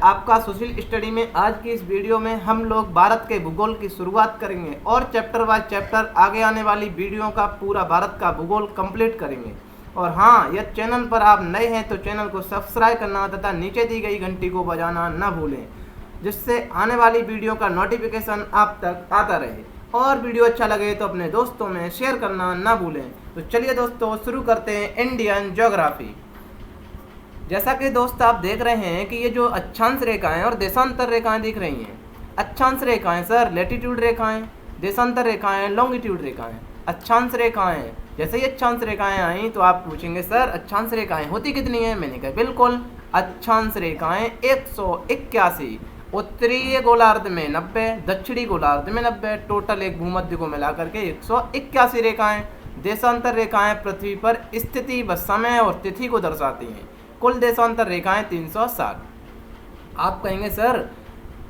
आपका social study में। आज की इस वीडियो में हम लोग भारत के भूगोल की शुरुआत करेंगे और चैप्टर बाय चैप्टर आगे आने वाली वीडियो का पूरा भारत का भूगोल कंप्लीट करेंगे। और हाँ, यह चैनल पर आप नए हैं तो चैनल को सब्सक्राइब करना तथा नीचे दी गई घंटी को बजाना न भूलें, जिससे आने वाली वीडियो का नोटिफिकेशन आप तक आता रहे। और वीडियो अच्छा लगे तो अपने दोस्तों में शेयर करना ना भूलें। तो चलिए दोस्तों, शुरू करते हैं इंडियन ज्योग्राफी। जैसा कि दोस्त आप देख रहे हैं कि ये जो अक्षांश रेखाएं और देशांतर रेखाएं दिख रही हैं। अक्षांश रेखाएं सर लेटीट्यूड रेखाएं, देशांतर रेखाएं लॉन्गिट्यूड रेखाएं। अक्षांश रेखाएं, जैसे ही अक्षांश रेखाएं आई तो आप पूछेंगे सर अक्षांश रेखाएं होती कितनी है। मैंने कहा बिल्कुल, अक्षांश रेखाएं 181, उत्तरीय गोलार्ध में 90, दक्षिणी गोलार्ध में 90, टोटल एक भूमध्य को मिलाकर के 181 रेखाएं। देशांतर रेखाएं पृथ्वी पर स्थिति व समय और तिथि को दर्शाती हैं। कुल देशांतर रेखाएं 360। आप कहेंगे सर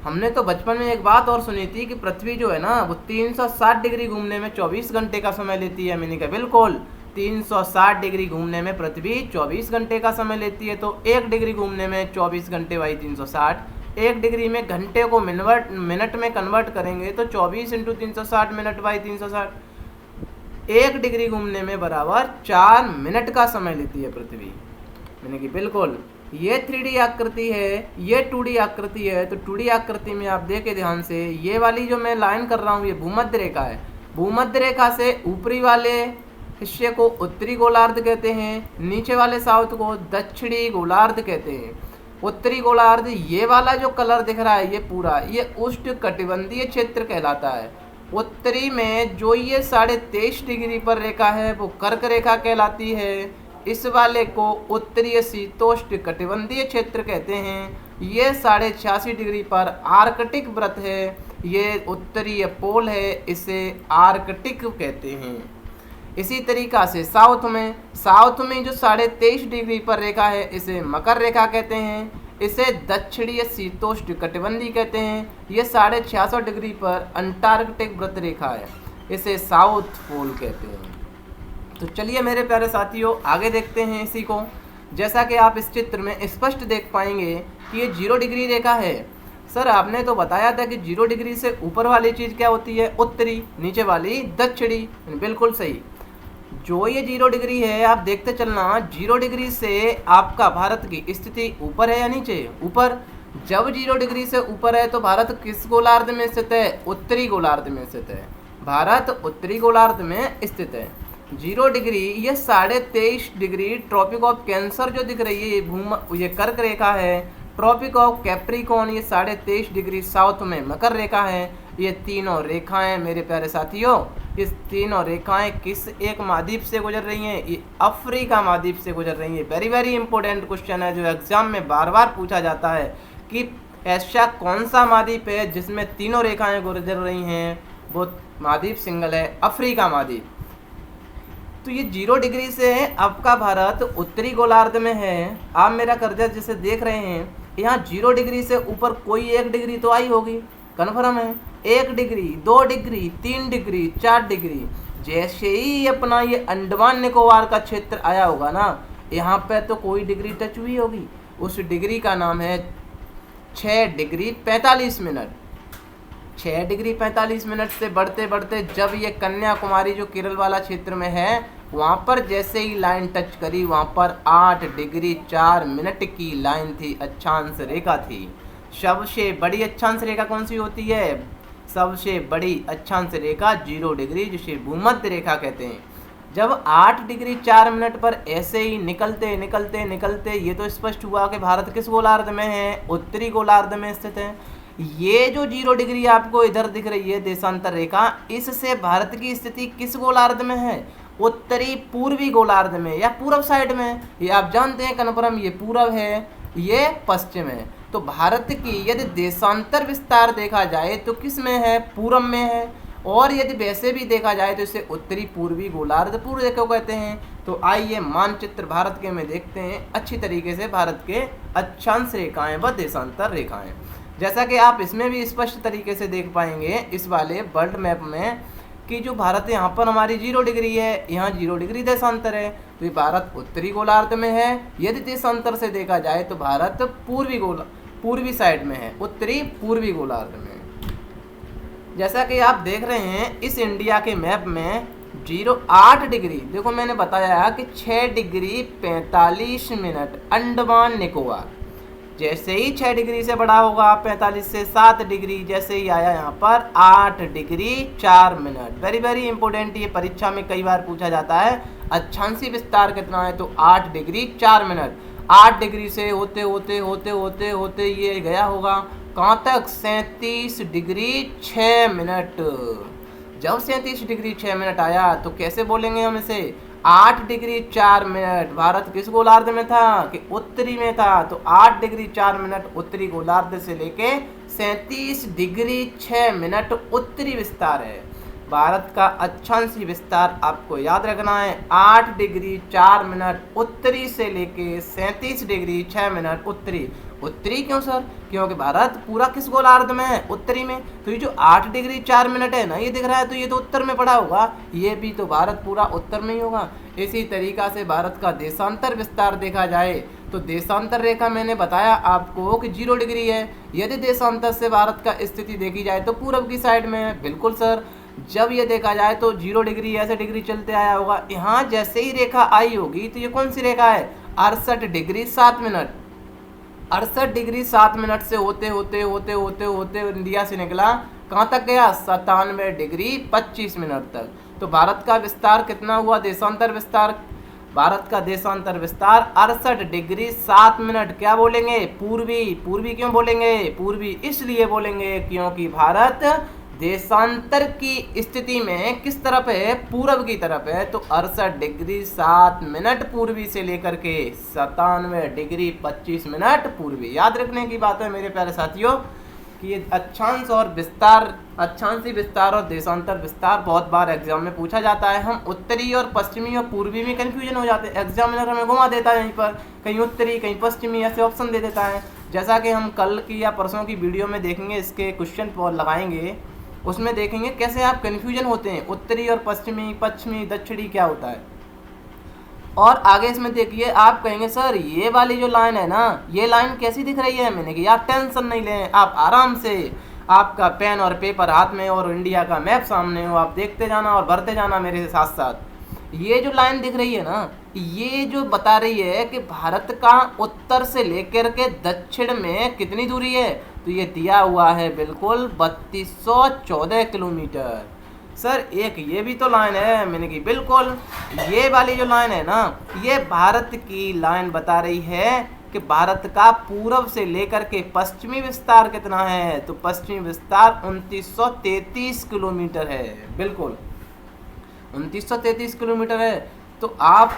हमने तो बचपन में एक बात और सुनी थी कि पृथ्वी जो है ना वो 360 डिग्री घूमने में 24 घंटे का समय लेती है। मैंने कहा बिल्कुल, 360 डिग्री घूमने में पृथ्वी 24 घंटे का समय लेती है। तो 1 डिग्री घूमने में 24 घंटे बाई 360, 1 डिग्री में घंटे को मिनट में कन्वर्ट करेंगे तो 24 × 360 मिनट बाई 360, 1 डिग्री घूमने में बराबर 4 मिनट का समय लेती है पृथ्वी। मैंने कि बिल्कुल, ये 3D आकृति है, ये 2D आकृति है। तो 2D आकृति में आप देखें ध्यान से, ये वाली जो मैं लाइन कर रहा हूँ ये भूमध्य रेखा है। भूमध्य रेखा से ऊपरी वाले हिस्से को उत्तरी गोलार्ध कहते हैं, नीचे वाले साउथ को दक्षिणी गोलार्ध कहते हैं। उत्तरी गोलार्ध, ये वाला जो कलर दिख रहा है ये पूरा, ये उष्णकटिबंधीय क्षेत्र कहलाता है। उत्तरी में जो ये 23.5 डिग्री पर रेखा है वो कर्क रेखा कहलाती है। इस वाले को उत्तरीय शीतोष्ण कटिबंधीय क्षेत्र कहते हैं। ये 86.5 डिग्री पर आर्कटिक व्रत है, ये उत्तरीय पोल है, इसे आर्कटिक कहते हैं। इसी तरीक़ा से साउथ में जो 23.5 डिग्री पर रेखा है इसे मकर रेखा कहते हैं, इसे दक्षिणीय शीतोष्ण कटिबंधी कहते हैं। ये 66.5 डिग्री पर अंटार्कटिक व्रत रेखा है, इसे साउथ पोल कहते हैं। तो चलिए मेरे प्यारे साथियों, आगे देखते हैं इसी को। जैसा कि आप इस चित्र में स्पष्ट देख पाएंगे कि ये 0 डिग्री रेखा है। सर आपने तो बताया था कि 0 डिग्री से ऊपर वाली चीज़ क्या होती है, उत्तरी, नीचे वाली दक्षिणी। बिल्कुल सही, जो ये 0 डिग्री है आप देखते चलना, 0 डिग्री से आपका भारत की स्थिति ऊपर है या नीचे, ऊपर। जब 0 डिग्री से ऊपर है तो भारत किस गोलार्ध में स्थित है, उत्तरी गोलार्ध में स्थित है। भारत उत्तरी गोलार्ध में स्थित है। 0 डिग्री, ये 23.5 डिग्री ट्रॉपिक ऑफ कैंसर जो दिख रही है ये कर्क रेखा है। ट्रॉपिक ऑफ कैप्रिकॉर्न ये 23.5 डिग्री साउथ में मकर रेखा है। ये तीनों रेखाएं मेरे प्यारे साथियों, इस तीनों रेखाएं किस एक महाद्वीप से गुजर रही हैं, ये अफ्रीका महाद्वीप से गुजर रही हैं। वेरी वेरी इंपॉर्टेंट क्वेश्चन है जो एग्जाम में बार बार पूछा जाता है कि ऐसा कौन सा महाद्वीप है जिसमें तीनों रेखाएं गुजर रही हैं। वो महाद्वीप सिंगल है अफ्रीका महाद्वीप। तो ये 0 डिग्री से आपका भारत उत्तरी गोलार्ध में है। आप मेरा कर्जा जैसे देख रहे हैं, यहाँ 0 डिग्री से ऊपर कोई 1 डिग्री तो आई होगी, कन्फर्म है। 1 डिग्री, 2 डिग्री, 3 डिग्री, 4 डिग्री। जैसे ही अपना ये अंडमान निकोबार का क्षेत्र आया होगा ना, यहाँ पे तो कोई डिग्री टच हुई होगी। उस डिग्री का नाम है 6 डिग्री 45 मिनट। 6 डिग्री 45 मिनट से बढ़ते बढ़ते जब ये कन्याकुमारी जो केरल वाला क्षेत्र में है, वहाँ पर जैसे ही लाइन टच करी, वहाँ पर 8 डिग्री 4 मिनट की लाइन थी, अक्षांश रेखा थी। सबसे बड़ी अक्षांश रेखा कौन सी होती है, सबसे बड़ी अक्षांश रेखा 0 डिग्री, जिसे भूमध्य रेखा कहते हैं। जब 8 डिग्री 4 मिनट पर ऐसे ही निकलते निकलते निकलते ये तो स्पष्ट हुआ कि भारत किस गोलार्ध में है, उत्तरी गोलार्ध में स्थित है। ये जो 0 डिग्री आपको इधर दिख रही है देशांतर रेखा, इससे भारत की स्थिति किस गोलार्ध में है, उत्तरी पूर्वी गोलार्ध में या पूर्व साइड में। ये आप जानते हैं कन्फर्म, ये पूर्व है, ये पश्चिम है। तो भारत की यदि देशांतर विस्तार देखा जाए तो किस में है, पूर्व में है। और यदि वैसे भी देखा जाए तो इसे उत्तरी पूर्वी गोलार्ध पूर्व को कहते हैं। तो आइए मानचित्र भारत के में देखते हैं अच्छी तरीके से भारत के अक्षांश रेखाएं व देशांतर रेखाएं। जैसा कि आप इसमें भी स्पष्ट तरीके से देख पाएंगे इस वाले वर्ल्ड मैप में कि जो भारत यहाँ पर हमारी 0 डिग्री है, यहाँ 0 डिग्री देशांतर है। तो ये भारत उत्तरी गोलार्ध में है। यदि देशांतर से देखा जाए तो भारत पूर्वी साइड में है, उत्तरी पूर्वी गोलार्ध में। जैसा कि आप देख रहे हैं इस इंडिया के मैप में 8 डिग्री, देखो मैंने बताया कि 6 डिग्री 45 मिनट अंडमान निकोबार। जैसे ही 6 डिग्री से बड़ा होगा 45 से 7 डिग्री, जैसे ही आया यहाँ पर 8 degree 4 minute. Very very important, ये परीक्षा में कई बार पूछा जाता है। अक्षांशीय विस्तार कितना है, तो 8 डिग्री 4 मिनट। 8 डिग्री से होते होते होते होते होते ये गया होगा कहाँ तक, 37 डिग्री 6 मिनट। जब 37 डिग्री 6 मिनट आया तो कैसे बोलेंगे हम इसे, 8 डिग्री 4 मिनट। भारत किस गोलार्ध में था, कि उत्तरी में था, तो 8 डिग्री 4 मिनट उत्तरी गोलार्ध से लेके 37 डिग्री 6 मिनट उत्तरी विस्तार है। भारत का अक्षांशीय विस्तार आपको याद रखना है, 8 डिग्री 4 मिनट उत्तरी से लेके 37 डिग्री 6 मिनट उत्तरी। उत्तरी क्यों सर, क्योंकि भारत पूरा किस गोलार्ध में है, उत्तरी में। तो ये जो 8 डिग्री 4 मिनट है ना, ये दिख रहा है, तो ये तो उत्तर में पड़ा होगा, ये भी तो भारत पूरा उत्तर में ही होगा। इसी तरीका से भारत का देशांतर विस्तार देखा जाए तो देशांतर रेखा मैंने बताया आपको कि 0 डिग्री है। यदि देशांतर से भारत का स्थिति देखी जाए तो पूरब की साइड में है। बिल्कुल सर, जब ये देखा जाए तो 0 डिग्री ऐसे डिग्री चलते आया होगा। यहाँ जैसे ही रेखा आई होगी तो ये कौन सी रेखा है, 68 डिग्री 7 मिनट। 68 डिग्री 7 मिनट से होते होते होते होते होते इंडिया से निकला, कहाँ तक गया, 97 डिग्री 25 मिनट तक। तो भारत का विस्तार कितना हुआ, देशांतर विस्तार, भारत का देशांतर विस्तार 68 डिग्री 7 मिनट। क्या बोलेंगे, पूर्वी। पूर्वी क्यों बोलेंगे, पूर्वी इसलिए बोलेंगे क्योंकि भारत देशांतर की स्थिति में किस तरफ है, पूरब की तरफ है। तो 68 डिग्री 7 मिनट पूर्वी से लेकर के 97 डिग्री 25 मिनट पूर्वी। याद रखने की बात है मेरे प्यारे साथियों कि ये अक्षांश और विस्तार, अक्षांशीय विस्तार और देशांतर विस्तार बहुत बार एग्जाम में पूछा जाता है। हम उत्तरी और पश्चिमी और पूर्वी में कंफ्यूजन हो जाते हैं, एग्जामिनर हमें घुमा देता है यहीं पर, कहीं उत्तरी कहीं पश्चिमी ऐसे ऑप्शन दे देता है। जैसा कि हम कल की या परसों की वीडियो में देखेंगे, इसके क्वेश्चन लगाएंगे, उसमें देखेंगे कैसे आप कन्फ्यूजन होते हैं, उत्तरी और पश्चिमी, पश्चिमी दक्षिणी क्या होता है। और आगे इसमें देखिए, आप कहेंगे सर ये वाली जो लाइन है ना, ये लाइन कैसी दिख रही है। मैंने कहा यार टेंशन नहीं लें, आप आराम से, आपका पेन और पेपर हाथ में और इंडिया का मैप सामने हो, आप देखते जाना और भरते जाना मेरे साथ साथ। ये जो लाइन दिख रही है ना, ये जो बता रही है कि भारत का उत्तर से लेकर के दक्षिण में कितनी दूरी है, तो ये दिया हुआ है बिल्कुल 3214 किलोमीटर। सर एक ये भी तो लाइन है, मैंने की बिल्कुल ये वाली जो लाइन है ना, ये भारत की लाइन बता रही है कि भारत का पूरब से लेकर के पश्चिमी विस्तार कितना है, तो पश्चिमी विस्तार 2933 किलोमीटर है। बिल्कुल 2933 किलोमीटर है। तो आप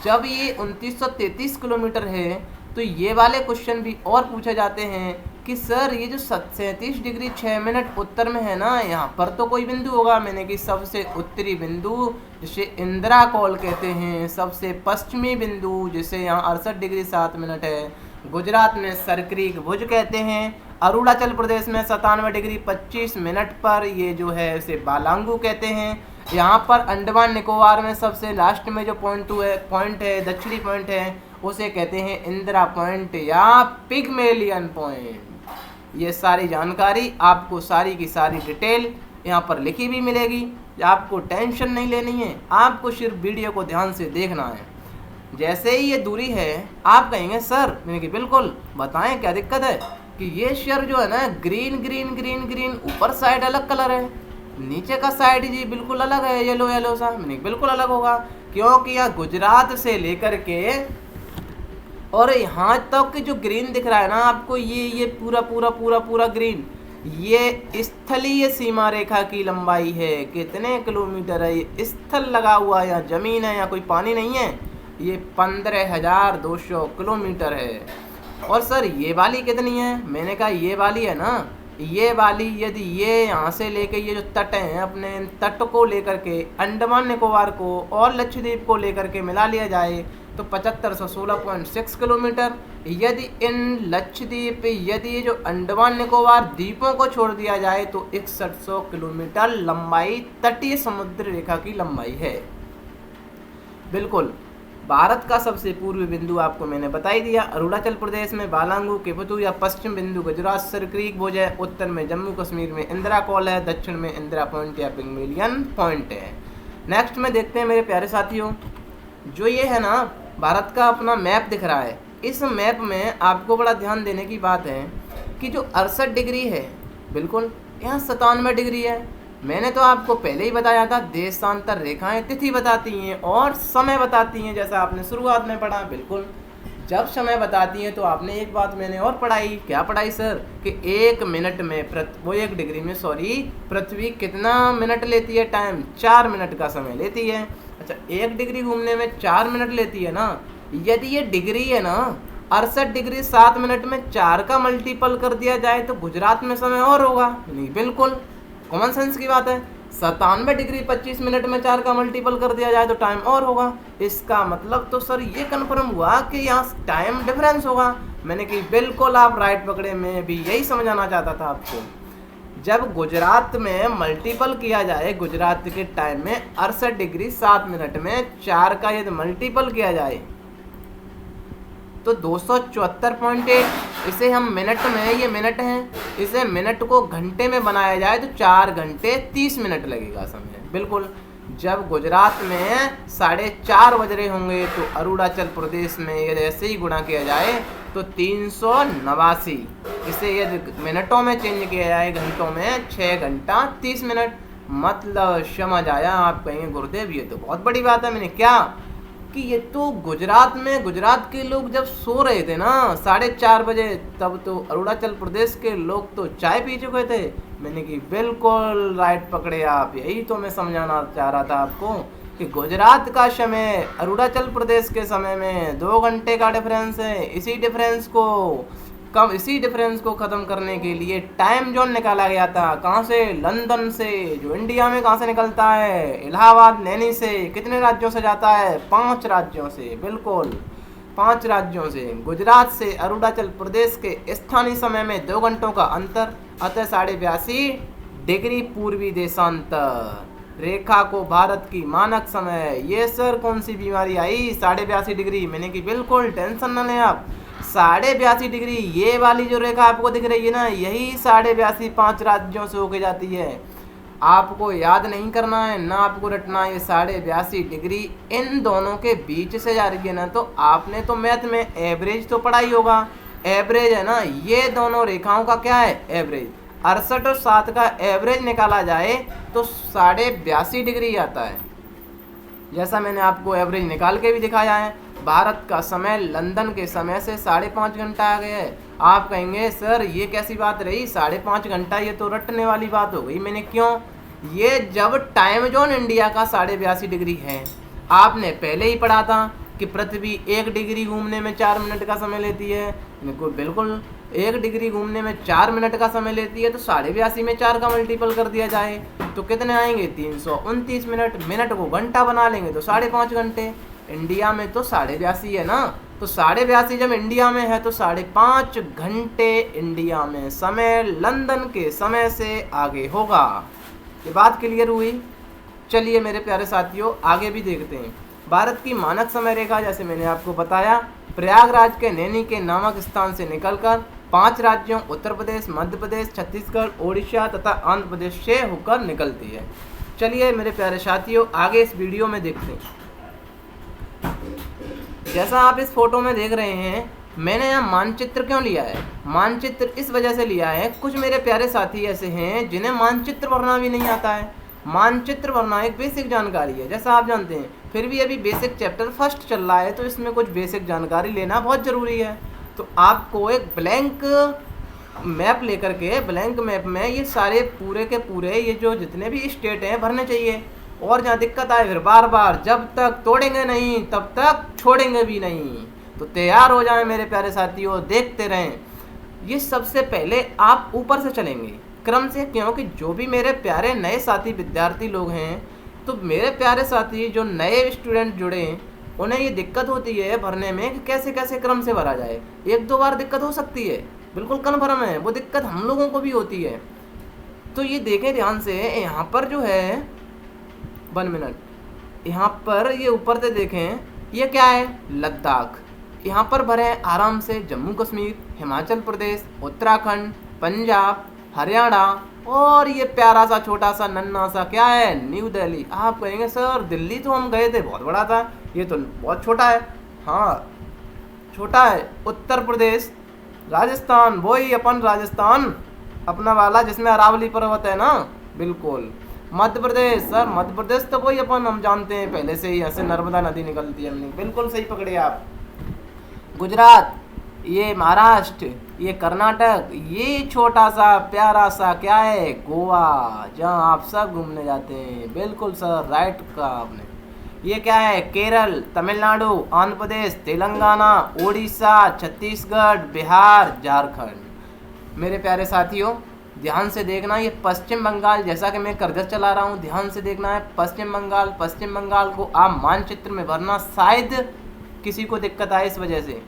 जब ये 2933 किलोमीटर है तो ये वाले क्वेश्चन भी और पूछे जाते हैं कि सर ये जो 37 डिग्री 6 मिनट उत्तर में है ना, यहाँ पर तो कोई बिंदु होगा। मैंने कि सबसे उत्तरी बिंदु जिसे इंदिरा कॉल कहते हैं, सबसे पश्चिमी बिंदु जिसे यहाँ 68 डिग्री 7 मिनट है, गुजरात में सरक्रीक भुज कहते हैं, अरुणाचल प्रदेश में 97 डिग्री 25 मिनट पर ये जो है उसे बालांगू कहते हैं। यहाँ पर अंडमान निकोबार में सबसे लास्ट में जो पॉइंट है दक्षिणी पॉइंट है, उसे कहते हैं इंदिरा पॉइंट या पिगमेलियन पॉइंट। ये सारी जानकारी आपको सारी की सारी डिटेल यहाँ पर लिखी भी मिलेगी, आपको टेंशन नहीं लेनी है, आपको सिर्फ वीडियो को ध्यान से देखना है। जैसे ही ये दूरी है, आप कहेंगे सर, मैंने कि बिल्कुल बताएं क्या दिक्कत है, कि ये शेयर जो है ना ग्रीन ग्रीन ग्रीन ग्रीन, ऊपर साइड अलग कलर है, नीचे का साइड जी बिल्कुल अलग है, येलो येलो सा। मैंने बिल्कुल अलग होगा क्योंकि यहाँ गुजरात से लेकर के और यहाँ तक जो ग्रीन दिख रहा है ना आपको, ये पूरा पूरा पूरा पूरा ग्रीन, ये स्थलीय सीमा रेखा की लंबाई है। कितने किलोमीटर है, ये स्थल लगा हुआ है, यहाँ जमीन है, यहाँ कोई पानी नहीं है। ये 15,200 किलोमीटर है। और सर ये वाली कितनी है, मैंने कहा ये वाली है ना, ये वाली यदि ये यहाँ से लेके ये जो तट हैं अपने तट को लेकर के अंडमान निकोबार को और लक्षद्वीप को लेकर के मिला लिया जाए तो 7516.6 किलोमीटर। यदि इन लक्षद्वीप, यदि ये जो अंडमान निकोबार द्वीपों को छोड़ दिया जाए तो 6100 किलोमीटर लंबाई तटीय समुद्र रेखा की लंबाई है। बिल्कुल भारत का सबसे पूर्वी बिंदु आपको मैंने बता ही दिया, अरुणाचल प्रदेश में बालांगू केपतू या पश्चिम बिंदु गुजरात सर क्रीक बोझ है, उत्तर में जम्मू कश्मीर में इंदिरा कॉल है, दक्षिण में इंदिरा पॉइंट या पिगमेलियन पॉइंट है। नेक्स्ट में देखते हैं मेरे प्यारे साथियों, जो ये है ना भारत का अपना मैप दिख रहा है, इस मैप में आपको बड़ा ध्यान देने की बात है कि जो 68 डिग्री है बिल्कुल यहाँ 97 डिग्री है। मैंने तो आपको पहले ही बताया था देशांतर रेखाएं तिथि बताती हैं और समय बताती हैं, जैसा आपने शुरुआत में पढ़ा। बिल्कुल जब समय बताती हैं तो आपने एक बात मैंने और पढ़ाई, क्या पढ़ाई सर, कि 1 मिनट में 1 डिग्री में पृथ्वी कितना मिनट लेती है टाइम, 4 मिनट का समय लेती है। अच्छा 1 डिग्री घूमने में 4 मिनट लेती है ना, यदि ये डिग्री है ना 68 डिग्री 7 मिनट में 4 का मल्टीपल कर दिया जाए तो गुजरात में समय और होगा। नहीं बिल्कुल कॉमन सेंस की बात है। 97 डिग्री 25 मिनट में 4 का मल्टीपल कर दिया जाए तो टाइम और होगा। इसका मतलब तो सर ये कन्फर्म हुआ कि यहाँ टाइम डिफरेंस होगा। मैंने कि बिल्कुल आप राइट पकड़े, मैं भी यही समझाना चाहता था आपको। जब गुजरात में मल्टीपल किया जाए, गुजरात के टाइम में 68 डिग्री 7 मिनट में 4 का यदि मल्टीपल किया जाए तो 274.8, इसे हम मिनट में, ये मिनट हैं, इसे मिनट को घंटे में बनाया जाए तो 4 घंटे 30 मिनट लगेगा समय। बिल्कुल जब गुजरात में 4:30 बज रहे होंगे तो अरुणाचल प्रदेश में यदि ऐसे ही गुणा किया जाए तो 389, इसे यदि मिनटों में चेंज किया जाए घंटों में 6 घंटा 30 मिनट। मतलब समझ आया? आप कहेंगे गुरुदेव ये तो बहुत बड़ी बात है। मैंने क्या कि ये तो गुजरात में, गुजरात के लोग जब सो रहे थे ना 4:30 बजे, तब तो अरुणाचल प्रदेश के लोग तो चाय पी चुके थे। मैंने कि बिल्कुल राइट पकड़े आप, यही तो मैं समझाना चाह रहा था आपको कि गुजरात का समय अरुणाचल प्रदेश के समय में 2 घंटे का डिफरेंस है। इसी डिफरेंस को ख़त्म करने के लिए टाइम जोन निकाला गया था। कहाँ से? लंदन से, जो इंडिया में कहाँ से निकलता है, इलाहाबाद नैनी से। कितने राज्यों से जाता है? 5 राज्यों से। बिल्कुल 5 राज्यों से। गुजरात से अरुणाचल प्रदेश के स्थानीय समय में 2 घंटों का अंतर, अतः 82.5 डिग्री पूर्वी देशांतर रेखा को भारत की मानक समय। ये सर कौन सी बीमारी आई 82.5 डिग्री? मैंने कि बिल्कुल टेंशन न लें आप। 82.5 डिग्री ये वाली जो रेखा आपको दिख रही है ना, यही 82.5 5 राज्यों से होके जाती है। आपको याद नहीं करना है ना, आपको रटना है। 82.5 डिग्री इन दोनों के बीच से जा रही है ना, तो आपने तो मैथ में एवरेज तो पढ़ा ही होगा। एवरेज है ना, ये दोनों रेखाओं का क्या है? एवरेज। 68 और 7 का एवरेज निकाला जाए तो 82.5 डिग्री आता है। जैसा मैंने आपको एवरेज निकाल के भी दिखाया है। भारत का समय लंदन के समय से 5.5 घंटा आ गया है। आप कहेंगे सर ये कैसी बात रही, 5.5 घंटा, ये तो रटने वाली बात हो गई। मैंने क्यों? ये जब टाइम जोन इंडिया का 82.5 डिग्री है, आपने पहले ही पढ़ा था कि पृथ्वी 1 डिग्री घूमने में 4 मिनट का समय लेती है। बिल्कुल 1 डिग्री घूमने में 4 मिनट का समय लेती है, तो 82.5 में 4 का मल्टीपल कर दिया जाए तो कितने आएंगे? 329 मिनट। मिनट को घंटा बना लेंगे तो 5.5 घंटे। इंडिया में तो 82.5 है ना, तो 82.5 जब इंडिया में है तो 5.5 घंटे इंडिया में समय लंदन के समय से आगे होगा। ये बात क्लियर हुई? चलिए मेरे प्यारे साथियों आगे भी देखते हैं। भारत की मानक समय रेखा, जैसे मैंने आपको बताया, प्रयागराज के नैनी के नामक स्थान से निकलकर 5 राज्यों उत्तर प्रदेश, मध्य प्रदेश, छत्तीसगढ़, ओडिशा तथा आंध्र प्रदेश से होकर निकलती है। चलिए मेरे प्यारे साथियों आगे इस वीडियो में देखते हैं। जैसा आप इस फोटो में देख रहे हैं, मैंने यहाँ मानचित्र क्यों लिया है? मानचित्र इस वजह से लिया है, कुछ मेरे प्यारे साथी ऐसे हैं जिन्हें मानचित्र भरना भी नहीं आता है। मानचित्र भरना एक बेसिक जानकारी है, जैसा आप जानते हैं। फिर भी अभी बेसिक चैप्टर फर्स्ट चल रहा है तो इसमें कुछ बेसिक जानकारी लेना बहुत ज़रूरी है। तो आपको एक ब्लैंक मैप लेकर के, ब्लैंक मैप में ये सारे पूरे के पूरे ये जो जितने भी स्टेट हैं भरने चाहिए। और जहाँ दिक्कत आए फिर बार बार जब तक तोड़ेंगे नहीं तब तक छोड़ेंगे भी नहीं। तो तैयार हो जाएं मेरे प्यारे साथियों, देखते रहें। ये सबसे पहले आप ऊपर से चलेंगे क्रम से, क्योंकि जो भी मेरे प्यारे नए साथी विद्यार्थी लोग हैं, तो मेरे प्यारे साथी जो नए स्टूडेंट जुड़े हैं, उन्हें ये दिक्कत होती है भरने में कि कैसे कैसे क्रम से भरा जाए। 1-2 बार दिक्कत हो सकती है, बिल्कुल कन्फर्म है, वो दिक्कत हम लोगों को भी होती है। तो ये देखें ध्यान से, यहाँ पर जो है 1 मिनट, यहाँ पर ये ऊपर से देखें ये क्या है? लद्दाख। यहाँ पर भरे हैं आराम से जम्मू कश्मीर, हिमाचल प्रदेश, उत्तराखंड, पंजाब, हरियाणा, और ये प्यारा सा छोटा सा नन्ना सा क्या है? न्यू दिल्ली। आप कहेंगे सर दिल्ली तो हम गए थे, बहुत बड़ा था, ये तो बहुत छोटा है। हाँ छोटा है। उत्तर प्रदेश, राजस्थान, वही अपन राजस्थान अपना वाला जिसमें अरावली पर्वत है ना, बिल्कुल। मध्य प्रदेश, सर मध्य प्रदेश तो वही अपन हम जानते हैं पहले से ही, ऐसे नर्मदा नदी निकलती है, हमने बिल्कुल सही पकड़े आप। गुजरात, ये महाराष्ट्र, ये कर्नाटक, ये छोटा सा प्यारा सा क्या है? गोवा, जहाँ आप सब घूमने जाते हैं, बिल्कुल सर राइट का आपने। ये क्या है? केरल, तमिलनाडु, आंध्र प्रदेश, तेलंगाना, उड़ीसा, छत्तीसगढ़, बिहार, झारखंड। मेरे प्यारे साथियों ध्यान से देखना, ये पश्चिम बंगाल, जैसा कि मैं कर्सर चला रहा हूँ ध्यान से देखना है, पश्चिम बंगाल। पश्चिम बंगाल को आप मानचित्र में भरना, शायद किसी को दिक्कत आए इस वजह से।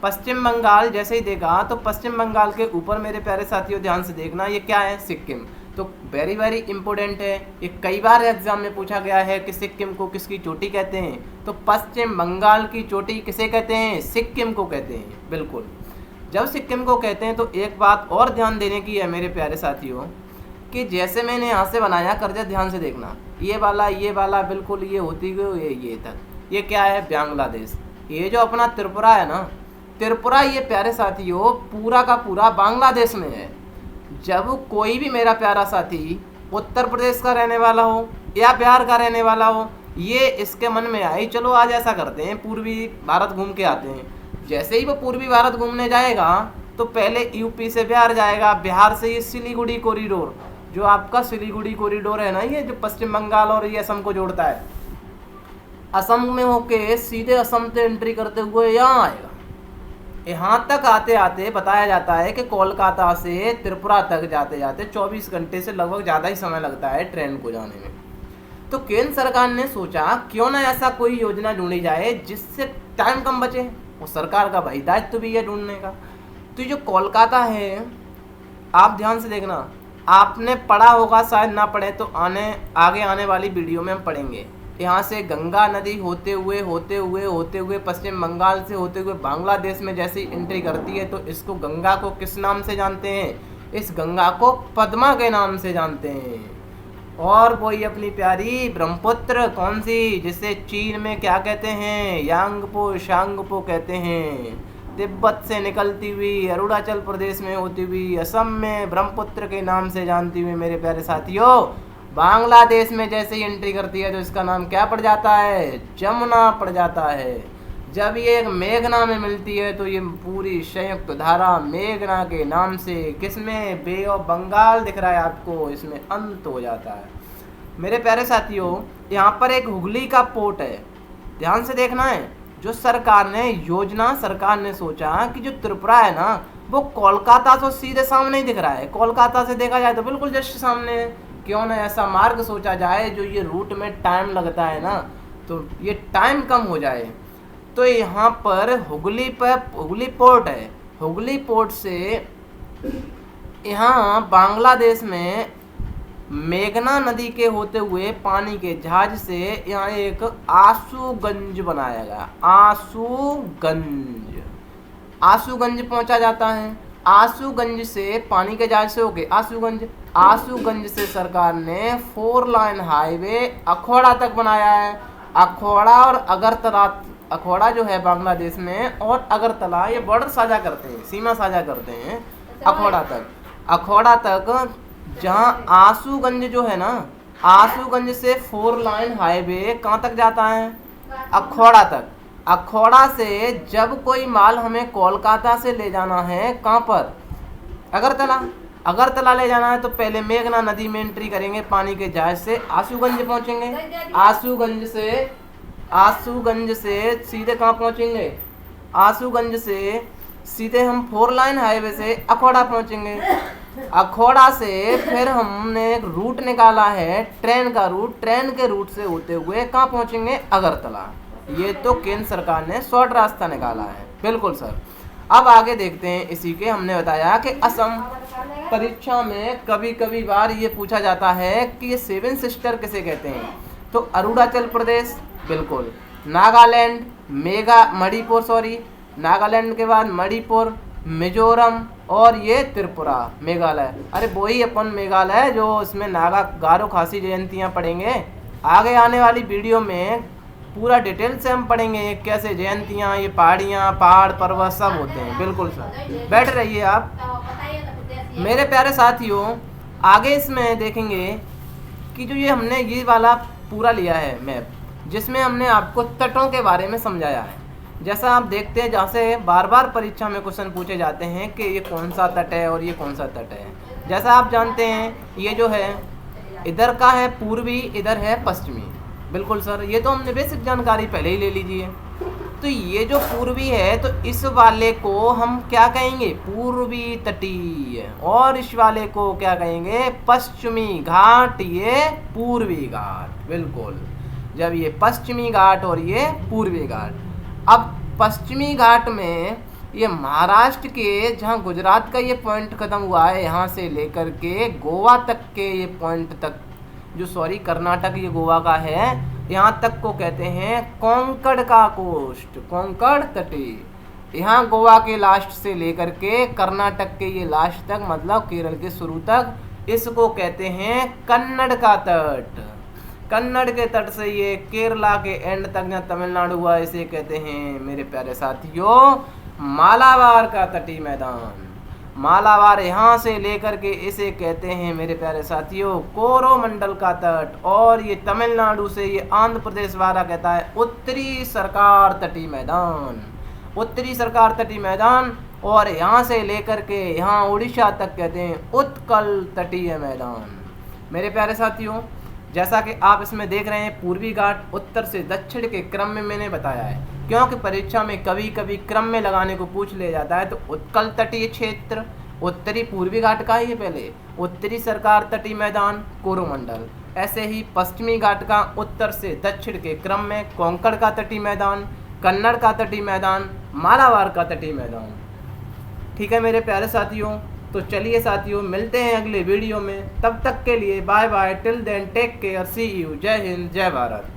पश्चिम बंगाल जैसे ही देखा तो पश्चिम बंगाल के ऊपर मेरे प्यारे साथियों ध्यान से देखना, ये क्या है? सिक्किम। तो वेरी वेरी इंपॉर्टेंट है, ये कई बार एग्जाम में पूछा गया है कि सिक्किम को किसकी चोटी कहते हैं? तो पश्चिम बंगाल की चोटी किसे कहते हैं? सिक्किम को कहते हैं, बिल्कुल। जब सिक्किम को कहते हैं तो एक बात और ध्यान देने की है मेरे प्यारे साथियों, कि जैसे मैंने यहाँ से बनाया कर्जा, ध्यान से देखना, ये वाला बिल्कुल ये होती गई ये तक। ये क्या है? बांग्लादेश। ये जो अपना त्रिपुरा है ना, त्रिपुरा ये प्यारे साथियों पूरा का पूरा बांग्लादेश में है। जब कोई भी मेरा प्यारा साथी उत्तर प्रदेश का रहने वाला हो या बिहार का रहने वाला हो, ये इसके मन में आए चलो आज ऐसा करते हैं पूर्वी भारत घूम के आते हैं। जैसे ही वो पूर्वी भारत घूमने जाएगा तो पहले यूपी से बिहार जाएगा, बिहार से ये सिलीगुड़ी कॉरिडोर, जो आपका सिलीगुड़ी कॉरिडोर है ना, ये जो पश्चिम बंगाल और ये असम को जोड़ता है, असम में होके सीधे असम से एंट्री करते हुए यहाँ आएगा। यहाँ तक आते आते बताया जाता है कि कोलकाता से त्रिपुरा तक जाते जाते 24 घंटे से लगभग ज़्यादा ही समय लगता है ट्रेन को जाने में। तो केंद्र सरकार ने सोचा क्यों ना ऐसा कोई योजना ढूंढी जाए जिससे टाइम कम बचे, और सरकार का भाई दायित्व भी है ढूंढने का। तो ये जो कोलकाता है, आप ध्यान से देखना, आपने पढ़ा होगा शायद ना पढ़े तो आगे आने वाली वीडियो में हम पढ़ेंगे। यहाँ से गंगा नदी होते हुए पश्चिम बंगाल से होते हुए बांग्लादेश में जैसे एंट्री करती है, तो इसको गंगा को किस नाम से जानते हैं? इस गंगा को पद्मा के नाम से जानते हैं। और वही अपनी प्यारी ब्रह्मपुत्र, कौन सी, जिसे चीन में क्या कहते हैं? यांगपो शांगपो कहते हैं। तिब्बत से निकलती हुई अरुणाचल प्रदेश में होती हुई असम में ब्रह्मपुत्र के नाम से जानती हुई मेरे प्यारे साथियों बांग्लादेश में जैसे ही एंट्री करती है तो इसका नाम क्या पड़ जाता है? जमुना पड़ जाता है। जब ये एक मेघना में मिलती है तो ये पूरी संयुक्त धारा मेघना के नाम से, किसमें? बे ऑफ बंगाल दिख रहा है आपको, इसमें अंत हो जाता है। मेरे प्यारे साथियों यहाँ पर एक हुगली का पोर्ट है, ध्यान से देखना है। जो सरकार ने सोचा कि जो त्रिपुरा है ना वो कोलकाता तो सीधे सामने ही दिख रहा है, कोलकाता से देखा जाए तो बिल्कुल जस्ट सामने है, क्यों ना ऐसा मार्ग सोचा जाए जो ये रूट में टाइम लगता है ना, तो ये टाइम कम हो जाए। तो यहाँ पर हुगली पोर्ट है, हुगली पोर्ट से यहाँ बांग्लादेश में मेघना नदी के होते हुए पानी के जहाज से यहाँ एक आशुगंज बनाया गया, आशुगंज पहुंचा जाता है। आशुगंज से पानी के जहाज से होके आशुगंज से सरकार ने 4 लाइन हाईवे अखौड़ा तक बनाया है। अखौड़ा और अगरतला, अखौड़ा जो है बांग्लादेश में और अगरतला ये बॉर्डर साझा करते हैं, सीमा साझा करते हैं। अखौड़ा तक जहाँ आशुगंज जो है ना, आशुगंज से 4 लाइन हाईवे कहाँ तक जाता है? अखौड़ा तक। अखौड़ा से जब कोई माल हमें कोलकाता से ले जाना है, कहाँ पर? अगरतला ले जाना है तो पहले मेघना नदी में एंट्री करेंगे पानी के जहाज से, आशुगंज पहुंचेंगे। आशुगंज से सीधे कहाँ पहुंचेंगे? आशुगंज से सीधे हम 4 लाइन हाईवे से अखौड़ा पहुंचेंगे। अखौड़ा से फिर हमने एक रूट निकाला है, ट्रेन का रूट, ट्रेन के रूट से होते हुए कहाँ पहुंचेंगे? अगरतला। ये तो केंद्र सरकार ने शॉर्ट रास्ता निकाला है, बिल्कुल सर। अब आगे देखते हैं इसी के, हमने बताया कि असम, परीक्षा में कभी बार ये पूछा जाता है कि ये 7 सिस्टर किसे कहते हैं? तो अरुणाचल प्रदेश, बिल्कुल। नागालैंड, नागालैंड के बाद मणिपुर, मिजोरम और ये त्रिपुरा, मेघालय। अरे वही अपन मेघालय जो इसमें नागा गारो खासी जयंतियाँ पढ़ेंगे। आगे आने वाली वीडियो में पूरा डिटेल से हम पढ़ेंगे ये कैसे जयंतियाँ, ये पहाड़ियाँ, पहाड़ पर्वत सब होते हैं। बिल्कुल सर, बैठ रहिए आप। मेरे प्यारे साथियों, आगे इसमें देखेंगे कि जो ये हमने ये वाला पूरा लिया है मैप, जिसमें हमने आपको तटों के बारे में समझाया है। जैसा आप देखते हैं, जहाँ से बार बार परीक्षा में क्वेश्चन पूछे जाते हैं कि ये कौन सा तट है और ये कौन सा तट है। जैसा आप जानते हैं, ये जो है इधर का है पूर्वी, इधर है पश्चिमी। बिल्कुल सर, ये तो हमने बेसिक जानकारी पहले ही ले लीजिए। तो ये जो पूर्वी है, तो इस वाले को हम क्या कहेंगे, पूर्वी तटीय, और इस वाले को क्या कहेंगे, पश्चिमी घाट, ये पूर्वी घाट। बिल्कुल, जब ये पश्चिमी घाट और ये पूर्वी घाट। अब पश्चिमी घाट में ये महाराष्ट्र के, जहाँ गुजरात का ये पॉइंट ख़त्म हुआ है, यहाँ से लेकर के गोवा तक के ये पॉइंट तक, कर्नाटक ये गोवा का है, यहाँ तक को कहते हैं कोंकण का कोस्ट, कोंकण तटी। यहाँ गोवा के लास्ट से लेकर के कर्नाटक के ये लास्ट तक, मतलब केरल के शुरू तक, इसको कहते हैं कन्नड़ का तट। कन्नड़ के तट से ये केरला के एंड तक जहाँ तमिलनाडु हुआ, इसे कहते हैं मेरे प्यारे साथियों मालाबार का तटी मैदान। मालाबार यहाँ से लेकर के इसे कहते हैं मेरे प्यारे साथियों कोरोमंडल का तट। और ये तमिलनाडु से ये आंध्र प्रदेश वाला कहता है उत्तरी सरकार तटी मैदान, उत्तरी सरकार तटी मैदान। और यहाँ से लेकर के यहाँ उड़ीसा तक कहते हैं उत्कल तटीय मैदान। मेरे प्यारे साथियों, जैसा कि आप इसमें देख रहे हैं, पूर्वी घाट उत्तर से दक्षिण के क्रम में मैंने बताया है, क्योंकि परीक्षा में कभी कभी क्रम में लगाने को पूछ लिया जाता है। तो उत्कल तटीय क्षेत्र उत्तरी पूर्वी घाट का ही है पहले, उत्तरी सरकार तटीय मैदान कोरोमंडल। ऐसे ही पश्चिमी घाट का उत्तर से दक्षिण के क्रम में कोंकण का तटीय मैदान, कन्नड़ का तटीय मैदान, मालाबार का तटीय मैदान। ठीक है मेरे प्यारे साथियों, तो चलिए साथियों, मिलते हैं अगले वीडियो में। तब तक के लिए bye bye, till then take care, see you, जय हिंद, जय भारत।